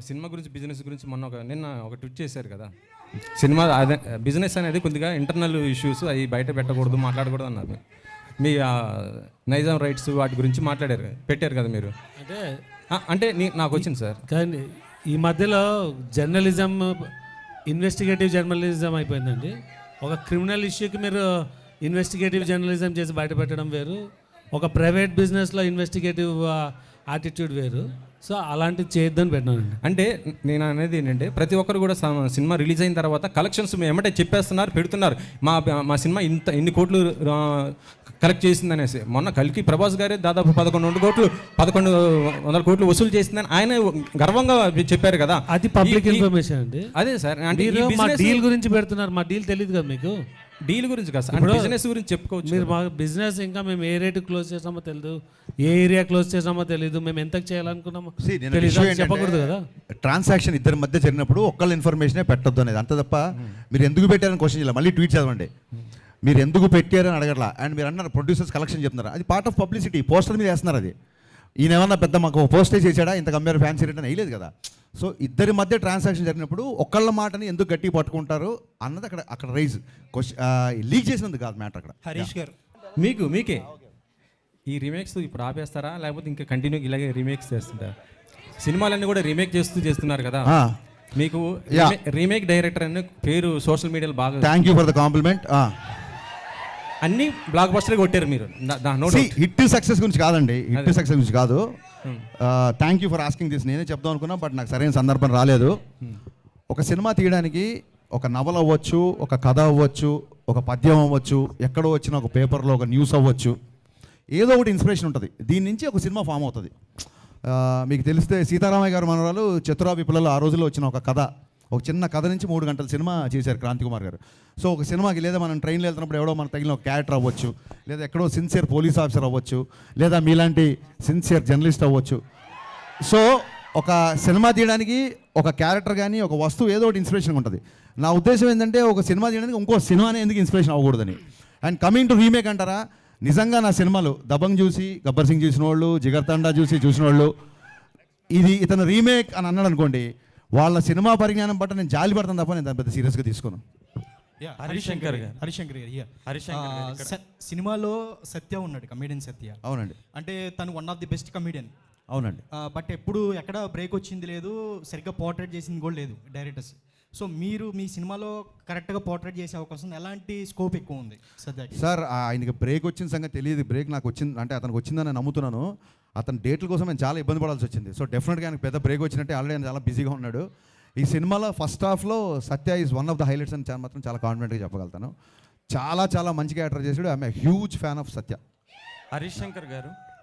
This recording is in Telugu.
సినిమా గురించి బిజినెస్ గురించి నిన్న ఒక ట్వీట్ చేశారు కదా. సినిమా అదే బిజినెస్ అనేది కొద్దిగా ఇంటర్నల్ ఇష్యూస్ అవి బయట పెట్టకూడదు, మాట్లాడకూడదు అన్నారు. మీ నైజాం రైట్స్ వాటి గురించి పెట్టారు కదా మీరు. అంటే నాకు వచ్చింది సార్. కానీ ఈ మధ్యలో జర్నలిజం ఇన్వెస్టిగేటివ్ జర్నలిజం అయిపోయిందండి. ఒక క్రిమినల్ ఇష్యూకి మీరు ఇన్వెస్టిగేటివ్ జర్నలిజం చేసి బయటపెట్టడం వేరు, ఒక ప్రైవేట్ బిజినెస్లో ఇన్వెస్టిగేటివ్ యాటిట్యూడ్ వేరు. సో అలాంటివి చేయొద్దని పెట్టినానండి. అంటే నేను అనేది ఏంటంటే ప్రతి ఒక్కరు కూడా సినిమా రిలీజ్ అయిన తర్వాత కలెక్షన్స్ ఏమంటే చెప్పేస్తున్నారు, పెడుతున్నారు. మా సినిమా ఇన్ని కోట్లు కలెక్ట్ చేసింది అనేసి. మొన్న కల్కి ప్రభాస్ గారే దాదాపు 1100 కోట్లు వసూలు చేసిందని ఆయన గర్వంగా చెప్పారు కదా. అది పబ్లిక్ ఇన్ఫర్మేషన్ అండి. అదే సార్, అంటే మా డీల్ గురించి పెడుతున్నారు. మా డీల్ తెలియదు కదా మీకు. డీల్ గురించి కాదు సార్, బిజినెస్ గురించి చెప్పుకోవచ్చు. మీరు మా బిజినెస్ ఇంకా మేము ఏ రేటు క్లోజ్ చేసామో తెలియదు, ఏ ఏరియా క్లోజ్ చేసామో తెలియదు, మేము ఎంత చేయాలనుకున్నామో చెప్పకూడదు కదా. ట్రాన్సాక్షన్ ఇద్దరి మధ్య జరిగినప్పుడు ఒక్కళ్ళ ఇన్ఫర్మేషనే పెట్టొద్దు అనేది అంత తప్ప మీరు ఎందుకు పెట్టారని క్వశ్చన్ చేయాలి. మళ్ళీ ట్వీట్ చదవండి, మీరు ఎందుకు పెట్టారని అడగట్లా. అండ్ మీరు అన్నారు ప్రొడ్యూసర్స్ కలెక్షన్ చెప్తున్నారు, అది పార్ట్ ఆఫ్ పబ్లిసిటీ. పోస్టర్ మీద వేస్తున్నారు. అది ఈయన ఏమన్నా పెద్ద మాకు పోస్టేజ్ చేశాడా, ఇంత కంపేర్ ఫ్యాన్సీ రేట్ అని వేయలేదు కదా. సో ఇద్దరి మధ్య ట్రాన్సాక్షన్ జరిగినప్పుడు ఒక్కళ్ళ మాటని ఎందుకు గట్టి పట్టుకుంటారు అన్నది అక్కడ రైజ్ లీక్ చేసినందుకు కాదు మ్యాటర్. అక్కడ హరీష్ గారు మీకే ఈ రీమేక్స్ ఇప్పుడు ఆపేస్తారా, లేకపోతే ఇంకా కంటిన్యూ ఇలాగే రీమేక్స్ చేస్తుంటారా? సినిమాలన్నీ కూడా రీమేక్ చేస్తున్నారు కదా. మీకు రీమేక్ డైరెక్టర్ అనే పేరు సోషల్ మీడియాలో బాగా. Thank you for the complement. అన్ని బ్లాక్ బస్టర్ కొట్టారు మీరు. హిట్ సక్సెస్ గురించి కాదండి, హిట్ సక్సెస్ గురించి కాదు. Thank you for asking this. నేనే చెప్దాం అనుకున్నా, బట్ నాకు సరైన సందర్భం రాలేదు. ఒక సినిమా తీయడానికి ఒక నవల అవ్వచ్చు, ఒక కథ అవ్వచ్చు, ఒక పద్యం అవ్వచ్చు, ఎక్కడో వచ్చిన ఒక పేపర్లో ఒక న్యూస్ అవ్వచ్చు, ఏదో ఒకటి ఇన్స్పిరేషన్ ఉంటుంది. దీని నుంచి ఒక సినిమా ఫామ్ అవుతుంది. మీకు తెలిస్తే సీతారామయ్య గారు మనవరాలు చతురా విప్లవాలు ఆ రోజుల్లో వచ్చిన ఒక కథ, ఒక చిన్న కథ నుంచి 3 గంటల సినిమా చేశారు క్రాంతి కుమార్ గారు. సో ఒక సినిమాకి లేదా మనం ట్రైన్లో వెళ్తున్నప్పుడు ఎవడో మనకు తగిలిన ఒక క్యారెక్టర్ అవ్వచ్చు, లేదా ఎక్కడో సిన్సియర్ పోలీస్ ఆఫీసర్ అవ్వచ్చు, లేదా మీలాంటి సిన్సియర్ జర్నలిస్ట్ అవ్వచ్చు. సో ఒక సినిమా తీయడానికి ఒక క్యారెక్టర్ కానీ ఒక వస్తువు ఏదో ఒకటి ఇన్స్పిరేషన్ ఉంటుంది. నా ఉద్దేశం ఏంటంటే ఒక సినిమా తీయడానికి ఇంకో సినిమానే ఎందుకు ఇన్స్పిరేషన్ అవ్వకూడదని. అండ్ కమింగ్ టు రీమేక్ అంటారా, నిజంగా నా సినిమాలు దబంగ్ చూసి, గబ్బర్ సింగ్ చూసిన వాళ్ళు, జిగర్ తండా చూసిన వాళ్ళు ఇతను రీమేక్ అని అన్నాడు అనుకోండి, వాళ్ళ సినిమా పరిజ్ఞానం బట్టి నేను జాలి పడతాను తప్ప నేను దాన్ని పెద్ద సీరియస్గా తీసుకోను. హరిశంకర్ గారు సినిమాలో సత్య ఉన్నాడు, కమీడియన్ సత్య. అవునండి. అంటే తను one of the best comedian. అవునండి. బట్ ఎప్పుడు ఎక్కడ బ్రేక్ వచ్చింది లేదు, సరిగ్గా పోర్ట్రేట్ చేసింది కూడా లేదు డైరెక్టర్స్. సో మీరు మీ సినిమాలో కరెక్ట్గా పోర్ట్రేట్ చేసే అవకాశం, ఎలాంటి స్కోప్ ఎక్కువ ఉంది సత్య సార్? ఆయనకి బ్రేక్ వచ్చిన సంగతి తెలియదు. బ్రేక్ నాకు వచ్చింది అంటే అతనికి వచ్చిందని నేను నమ్ముతున్నాను. అతని డేట్ల కోసం నేను చాలా ఇబ్బంది పడాల్సి వచ్చింది. సో డెఫినెట్గా ఆయనకు పెద్ద బ్రేక్ వచ్చినట్టే. ఆల్రెడీ ఆయన చాలా బిజీగా ఉన్నాడు. ఈ సినిమాలో ఫస్ట్ హాఫ్లో Satya is one of the highlights అని మాత్రం చాలా కాన్ఫిడెంట్గా చెప్పగలుగుతాను. చాలా మంచి క్యారెక్టర్ చేశాడు. I'm a huge fan of Satya. Harish Shankar గారు